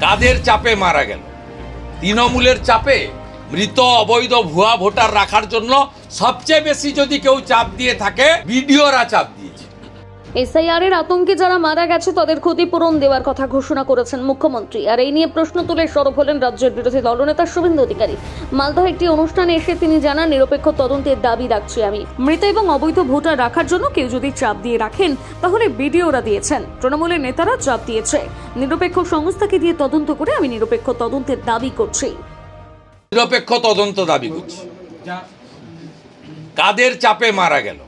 কাদের চাপে মারা গেল? তৃণমূলের চাপে? মৃত অবৈধ ভুয়া ভোটার রাখার জন্য সবচেয়ে বেশি যদি কেউ চাপ দিয়ে থাকে, বিডিওরা চাপ দিয়েছে। এসআইআর এর আতঙ্কে যারা মারা গেছে তাদের ক্ষতিপূরণ দেওয়ার কথা ঘোষণা করেছেন মুখ্যমন্ত্রী। আর এই নিয়ে প্রশ্ন তুলে সরব হলেন রাজ্যের বিরোধী দলনেতা শুভেন্দু অধিকারী। মালদহ একটি অনুষ্ঠানে এসে তিনি জানান, নিরপেক্ষ তদন্তের দাবি রাখছি আমি। মৃত এবং অবৈধ ভোটার রাখার জন্য কেউ যদি চাপ দিয়ে রাখেন তাহলে বিডিওরা দিয়েছেন, তৃণমূলের নেতারা চাপ দিয়েছে। নিরপেক্ষ সংস্থাকে দিয়ে তদন্ত করে আমি নিরপেক্ষ তদন্তের দাবি করছি। নিরপেক্ষ তদন্ত দাবি করছি। কাদের চাপে মারা গেল?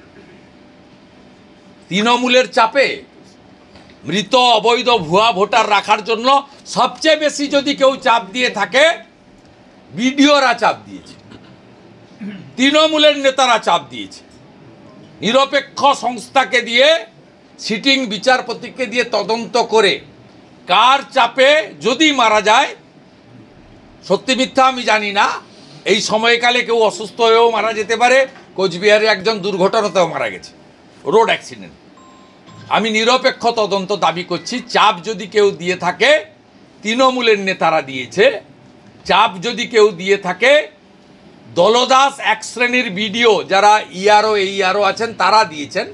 তৃণমূলের চাপে? মৃত অবৈধ ভুয়া ভোটার রাখার জন্য সবচেয়ে বেশি যদি কেউ চাপ দিয়ে থাকে, বিডিওরা চাপ দিয়েছে, তৃণমূলের নেতারা চাপ দিয়েছে। নিরপেক্ষ সংস্থাকে দিয়ে, সিটিং বিচারপতিকে দিয়ে তদন্ত করে কার চাপে যদি মারা যায়, সত্যি মিথ্যা আমি জানি না, এই সময়কালে কেউ অসুস্থ হয়েও মারা যেতে পারে। কোচবিহারে একজন দুর্ঘটনাতেও মারা গেছে, রোড অ্যাক্সিডেন্ট। আমি নিরপেক্ষ তদন্ত দাবি করছি। চাপ যদি কেউ দিয়ে থাকে, তৃণমূলের নেতারা দিয়েছে। চাপ যদি কেউ দিয়ে থাকে, দলদাস এক শ্রেণীর বিডিও যারা ইআরও আছেন তারা দিয়েছেন।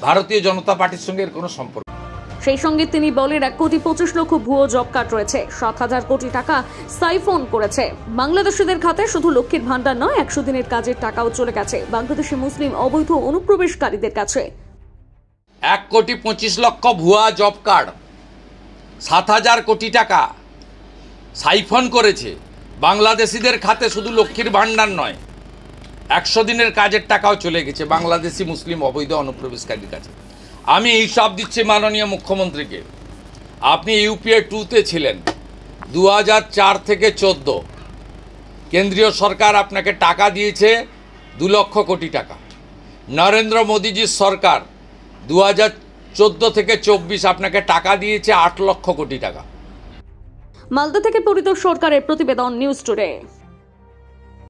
ভারতীয় জনতা পার্টির সঙ্গে এর কোনো সম্পর্ক। সেই সঙ্গে তিনি বলেন, 1,25,00,000 ভুয়ো জব কার্ড রয়েছে, 7,000 কোটি টাকা সাইফোন করেছে। বাংলাদেশিদের খাতে শুধু লক্ষ্মীর ভান্ডার নয়, 100 দিনের কাজের টাকাও চলে গেছে বাংলাদেশি মুসলিম অবৈধ অনুপ্রবেশকারীদের কাছে। 1,25,00,000 ভুয়া জব কার্ড, 7,000 কোটি টাকা সাইফোন করেছে বাংলাদেশিদের খাতে। শুধু লক্ষ্মীর ভান্ডার নয়, 100 দিনের কাজের টাকাও চলে গেছে বাংলাদেশি মুসলিম অবৈধ অনুপ্রবেশকারীর কাছে। আমি এই সব দিচ্ছি মাননীয় মুখ্যমন্ত্রীকে। আপনি ইউপিএ 2-তে ছিলেন 2004 থেকে 14। কেন্দ্রীয় সরকার আপনাকে টাকা দিয়েছে 2 লক্ষ কোটি টাকা। নরেন্দ্র মোদীজির সরকার 2014 থেকে 24 আপনাকে টাকা দিয়েছে 8 লক্ষ কোটি টাকা। মালদা থেকে পরিতোষ সরকারের প্রতিবেদন, নিউজ টুডে।